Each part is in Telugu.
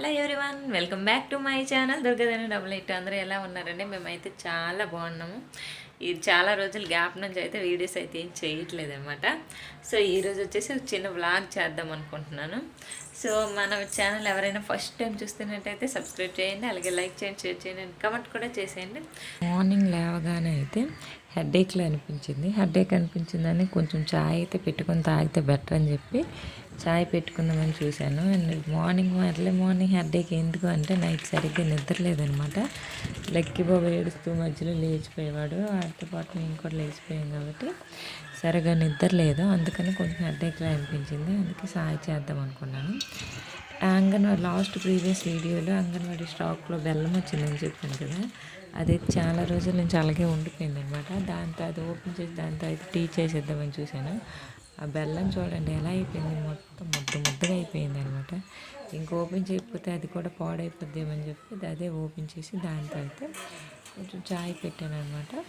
Hello everyone, welcome back to my channel దుర్గదని డబుల్ ఎయిట్. అందరూ ఎలా ఉన్నారండి? మేమైతే చాలా బాగున్నాము. ఇది చాలా రోజులు గ్యాప్ నుంచి అయితే వీడియోస్ అయితే ఏం చేయట్లేదు అనమాట. సో ఈరోజు వచ్చేసి ఒక చిన్న వ్లాగ్ చేద్దాం అనుకుంటున్నాను. సో మన ఛానల్ ఎవరైనా ఫస్ట్ టైం చూస్తున్నట్టయితే సబ్స్క్రైబ్ చేయండి, అలాగే లైక్ చేయండి, షేర్ చేయండి, కమెంట్ కూడా చేసేయండి. మార్నింగ్ లేవగానే అయితే హెడేక్లో అనిపించింది. హెడేక్ అనిపించిందని కొంచెం చాయ్ అయితే పెట్టుకొని తాగితే బెటర్ అని చెప్పి చాయ్ పెట్టుకుందామని చూశాను. అండ్ ఎర్లీ మార్నింగ్ హెడేక్ ఎందుకు అంటే నైట్ సరిగ్గా నిద్రలేదనమాట. లక్కీ బాబు ఏడుస్తూ మధ్యలో లేచిపోయేవాడు, వాటితో పాటు నేను కూడా లేచిపోయాం కాబట్టి సరిగా నిద్ర లేదు. అందుకని కొంచెం హెడేక్లా అనిపించింది. అందుకే సాయి చేద్దాం అనుకున్నాను. అంగన్వాడీ లాస్ట్ ప్రీవియస్ వీడియోలో అంగన్వాడీ స్టాక్లో బెల్లం వచ్చిందని చెప్పాను కదా, అది చాలా రోజుల నుంచి అలాగే ఉండిపోయింది అనమాట. దాంతో అది ఓపెన్ చేసి దాంతో అయితే టీ చేసేద్దామని చూశాను. ఆ బెల్లం చూడండి ఎలా అయిపోయింది, మొత్తం ముద్దగా అయిపోయింది అనమాట. ఇంక ఓపెన్ చేయకపోతే అది కూడా పాడైపోద్దేమని చెప్పి అదే ఓపెన్ చేసి దాంతో అయితే కొంచెం చాయ్ పెట్టాను అనమాట.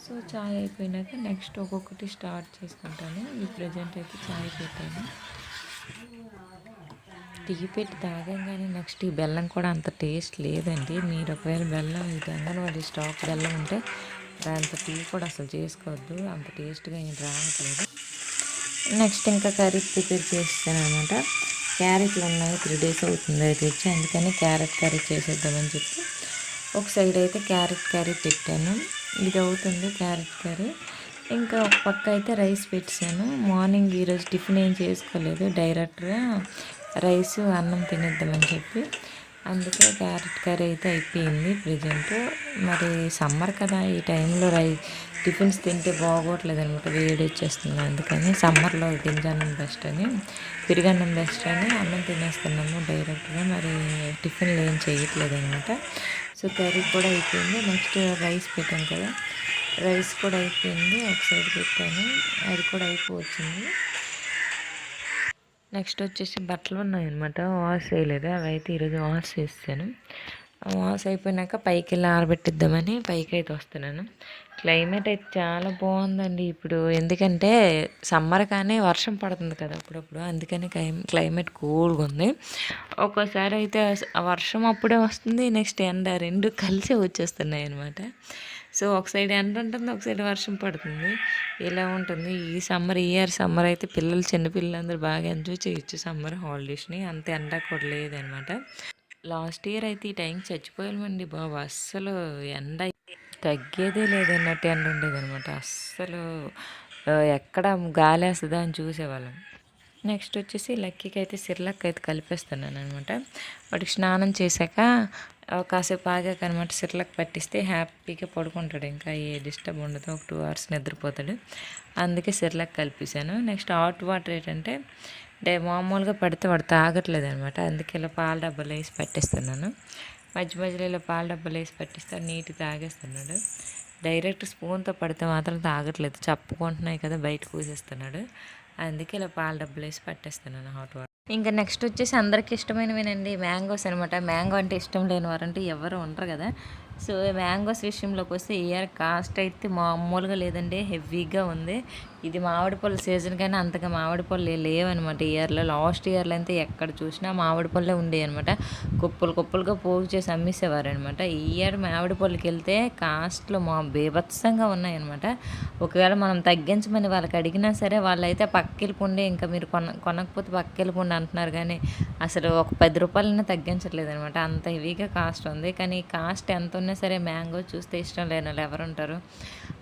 సో చాయ్ అయిపోయినాక నెక్స్ట్ ఒక్కొక్కటి స్టార్ట్ చేసుకుంటాను. ఈ ప్రజెంట్ అయితే చాయ్ పెట్టాను. టీ పెట్టి తాగంగానే నెక్స్ట్ ఈ బెల్లం కూడా అంత టేస్ట్ లేదండి. మీరు ఒకవేళ బెల్లం ఇది అంగన్వాడీ స్టాక్ బెల్లం ఉంటే దాంతో టీ కూడా అసలు చేసుకోవద్దు, అంత టేస్ట్గా ఏం రావట్లేదు. నెక్స్ట్ ఇంకా కర్రీ ప్రిపేర్ చేస్తాను అనమాట. క్యారెట్లు ఉన్నాయి, 3 days అవుతుంది అయితే వచ్చి, అందుకని క్యారెట్ కర్రీ చేసేద్దామని చెప్పి ఒక సైడ్ అయితే క్యారెట్ కర్రీ పెట్టాను. ఇది అవుతుంది క్యారెట్ కర్రీ. ఇంకా ఒక పక్క అయితే రైస్ పెట్టాను. మార్నింగ్ ఈరోజు టిఫిన్ ఏం చేసుకోలేదు, డైరెక్ట్గా రైస్ అన్నం తినేద్దామని చెప్పి అందుకే క్యారెట్ కర్రీ అయితే అయిపోయింది ప్రజెంట్. మరి సమ్మర్ కదా, ఈ టైంలో టిఫిన్స్ తింటే బాగోట్లేదు అనమాట, వేడి వచ్చేస్తుంది. అందుకని సమ్మర్లో గింజన్నం బెస్ట్ అని, పెరుగన్నం బెస్ట్ అని అన్నం తినేస్తున్నాము డైరెక్ట్గా. మరి టిఫిన్లు ఏం చేయట్లేదు అనమాట. సో కర్రీ కూడా అయిపోయింది. నెక్స్ట్ రైస్ పెట్టాను కదా, రైస్ కూడా అయిపోయింది. ఒక సైడ్ పెట్టాను, అది కూడా అయిపోవచ్చింది. నెక్స్ట్ వచ్చేసి బట్టలు ఉన్నాయన్నమాట, వాష్ చేయలేదు. అవి అయితే ఈరోజు వాష్ చేస్తాను. వాష్ అయిపోయినాక పైకి వెళ్ళి ఆరబెట్టిద్దామని పైకి అయితే వస్తున్నాను. క్లైమేట్ అయితే చాలా బాగుందండి ఇప్పుడు, ఎందుకంటే సమ్మర్ కానీ వర్షం పడుతుంది కదా అప్పుడప్పుడు, అందుకని క్లైమేట్ కూల్గా ఉంది. ఒక్కోసారి అయితే వర్షం అప్పుడే వస్తుంది, నెక్స్ట్ ఎండ రెండు కలిసి వచ్చేస్తున్నాయి అనమాట. సో ఒక సైడ్ ఎండ ఉంటుంది, ఒక సైడ్ వర్షం పడుతుంది, ఇలా ఉంటుంది ఈ సమ్మర్. ఇయర్ సమ్మర్ అయితే చిన్నపిల్లలందరూ బాగా ఎంజాయ్ చేయొచ్చు సమ్మర్ హాలిడేస్ని, అంత ఎండ కూడా లేదనమాట. లాస్ట్ ఇయర్ అయితే ఈ టైంకి చచ్చిపోయామండి బాబు, అస్సలు ఎండ తగ్గేదే లేదన్నట్టు ఎండ ఉండేదనమాట. అస్సలు ఎక్కడ గాలి వేస్తుందా అని చూసేవాళ్ళం. నెక్స్ట్ వచ్చేసి లక్కీకి అయితే సిర్లక్ అయితే కలిపేస్తున్నాను అనమాట. వాడికి స్నానం చేశాక కాసేపు ఆగాక అనమాట సిర్లక్ పట్టిస్తే హ్యాపీగా పడుకుంటాడు, ఇంకా ఏ డిస్టర్బ్ ఉండదు, ఒక 2 hours నిద్రపోతాడు. అందుకే సిర్లక్ కలిపేశాను. నెక్స్ట్ హాట్ వాటర్ ఏంటంటే మామూలుగా పడితే వాడు తాగట్లేదు అనమాట, అందుకే ఇలా పాల డబ్బాలు వేసి పట్టిస్తున్నాను. మధ్యలో ఇలా పాల డబ్బాలు వేసి పట్టిస్తే నీట్గా తాగేస్తున్నాడు. డైరెక్ట్ స్పూన్తో పడితే మాత్రం తాగట్లేదు, చప్పుకుంటున్నాయి కదా బయట కూసేస్తున్నాడు. అందుకే ఇలా పాల డబ్బులు వేసి పట్టేస్తున్నాను హాట్ వాటర్. ఇంకా నెక్స్ట్ వచ్చేసి అందరికి ఇష్టమైనవేనండి మ్యాంగోస్ అనమాట. మ్యాంగో అంటే ఇష్టం లేని వారంటే ఎవరు ఉండరు కదా. సో మ్యాంగోస్ విషయంలోకి వస్తే ఇయర్ కాస్ట్ అయితే మామూలుగా లేదండి, హెవీగా ఉంది. ఇది మామిడి పళ్ళు సీజన్ కానీ అంతగా మామిడి పళ్ళు లేవన్నమాట ఇయర్లో. లాస్ట్ ఇయర్లో అయితే ఎక్కడ చూసినా మామిడి పళ్ళే ఉండేవి అనమాట, కుప్పలుగా పోగు చేసి అమ్మేసేవారు అనమాట. ఈ ఇయర్ మామిడి పళ్ళకి వెళ్తే కాస్ట్లో బీభత్సంగా ఉన్నాయన్నమాట. ఒకవేళ మనం తగ్గించమని వాళ్ళకి అడిగినా సరే వాళ్ళైతే పక్కెళ్ళిపోండి, ఇంకా మీరు కొనకపోతే పక్కెళ్ళిపోండి అంటున్నారు, కానీ అసలు ఒక 10 రూపాయలైనా తగ్గించట్లేదు అనమాట, అంత హెవీగా కాస్ట్ ఉంది. కానీ కాస్ట్ ఎంత ఉన్నా సరే మ్యాంగో చూస్తే ఇష్టం లేని వాళ్ళు ఎవరు ఉంటారు,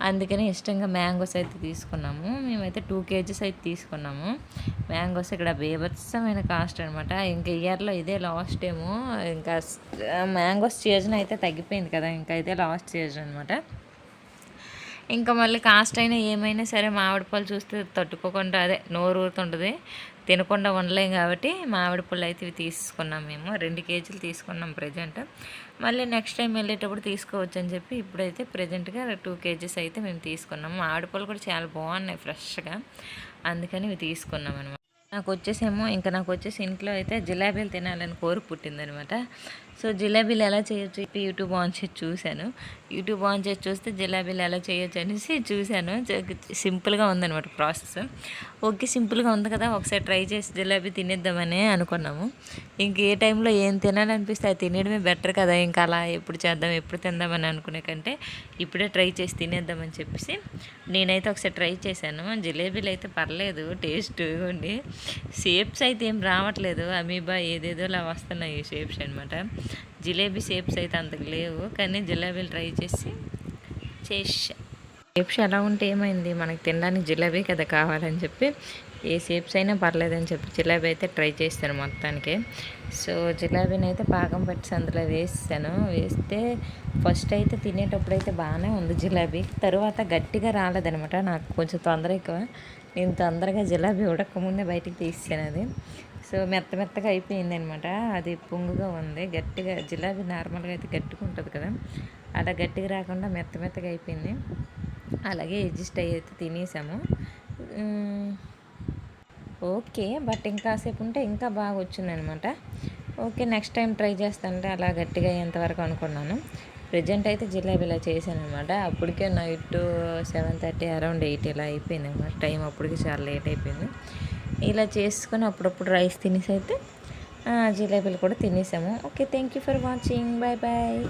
అందుకని ఇష్టంగా మ్యాంగోస్ అయితే తీసుకున్నాము. మేమైతే 2 kgs అయితే తీసుకున్నాము మ్యాంగోస్. ఇక్కడ బీభత్సమైన కాస్ట్ అనమాట. ఇంకా ఇయర్లో ఇదే లాస్ట్ ఏమో, ఇంకా మ్యాంగోస్ సీజన్ అయితే తగ్గిపోయింది కదా, ఇంకా ఇదే లాస్ట్ సీజన్ అనమాట. ఇంకా మళ్ళీ కాస్ట్ అయినా ఏమైనా సరే మామిడి పళ్ళు చూస్తే తట్టుకోకుండా అదే నోరు ఊరుతుంటుంది, తినకుండా ఉండలేం కాబట్టి మామిడి పళ్ళు అయితే ఇవి తీసుకున్నాం. మేము 2 kgs తీసుకున్నాం ప్రజెంట్. మళ్ళీ నెక్స్ట్ టైం వెళ్ళేటప్పుడు తీసుకోవచ్చు అని చెప్పి ఇప్పుడైతే ప్రజెంట్గా 2 kgs అయితే మేము తీసుకున్నాము. మామిడి పళ్ళు కూడా చాలా బాగున్నాయి ఫ్రెష్గా, అందుకని ఇవి తీసుకున్నాం అనమాట. నాకు వచ్చేసి ఇంట్లో అయితే జిలేబీలు తినాలని కోరిక పుట్టిందనమాట. సో జిలేబీలు ఎలా చేయొచ్చు చెప్పి యూట్యూబ్ ఆన్ చేసి చూశాను. యూట్యూబ్ ఆన్ చేసి చూస్తే జిలేబీలు ఎలా చేయొచ్చు అనేసి చూశాను. సింపుల్గా ఉందనమాట ప్రాసెస్. ఓకే, సింపుల్గా ఉంది కదా, ఒకసారి ట్రై చేసి జిలేబీ తినేద్దామని అనుకున్నాము. ఇంక ఏ టైంలో ఏం తినాలనిపిస్తే అది తినేయడమే బెటర్ కదా, ఇంకా అలా ఎప్పుడు చేద్దాం ఎప్పుడు తిందామని అనుకునే కంటే ఇప్పుడే ట్రై చేసి తినేద్దామని చెప్పేసి నేనైతే ఒకసారి ట్రై చేశాను. జిలేబీలు అయితే పర్లేదు, టేస్ట్ ఉండి, షేప్స్ అయితే ఏం రావట్లేదు, అమీబా ఏదేదోలా వస్తున్నాయి షేప్స్ అనమాట. జిలేబీ షేప్స్ అయితే అంతకు లేవు, కానీ జిలేబీలు ట్రై చేసా. షేప్స్ ఎలా ఉంటే ఏమైంది, మనకి తినడానికి జిలేబీ కదా కావాలని చెప్పి ఏ షేప్స్ అయినా పర్లేదని చెప్పి జిలేబీ అయితే ట్రై చేస్తాను మొత్తానికి. సో జిలేబీని అయితే పాకం పట్టి అందులో వేస్తే ఫస్ట్ అయితే తినేటప్పుడు అయితే బాగానే ఉంది జిలేబీ, తర్వాత గట్టిగా రాలేదనమాట. నాకు కొంచెం తొందర ఎక్కువ, నేను తొందరగా జిలేబీ ఉడకముందే బయటికి తీసాను అది. సో మెత్తగా అయిపోయింది అనమాట, అది పొంగుగా ఉంది. గట్టిగా జిలేబీ నార్మల్గా అయితే గట్టిగా ఉంటుంది కదా, అలా గట్టిగా రాకుండా మెత్తగా అయిపోయింది. అలాగే అడ్జస్ట్ అయ్యి అయితే తినేసాము. ఓకే, బట్ ఇంకాసేపు ఉంటే ఇంకా బాగా వచ్చిందనమాట. ఓకే, నెక్స్ట్ టైం ట్రై చేస్తానంటే అలా గట్టిగా అయ్యేంతవరకు అనుకున్నాను. ప్రజెంట్ అయితే జిలేబీ ఇలా చేశాను అనమాట. అప్పటికే నైట్ 7:30 అరౌండ్ 8 ఇలా అయిపోయింది అనమాట. టైం అప్పటికి చాలా లేట్ అయిపోయింది. ఇలా చేసుకొని అప్పుడప్పుడు రైస్ తినేసి అయితే జిలేబీలు కూడా తినేసాము. Okay, thank you for watching, bye bye.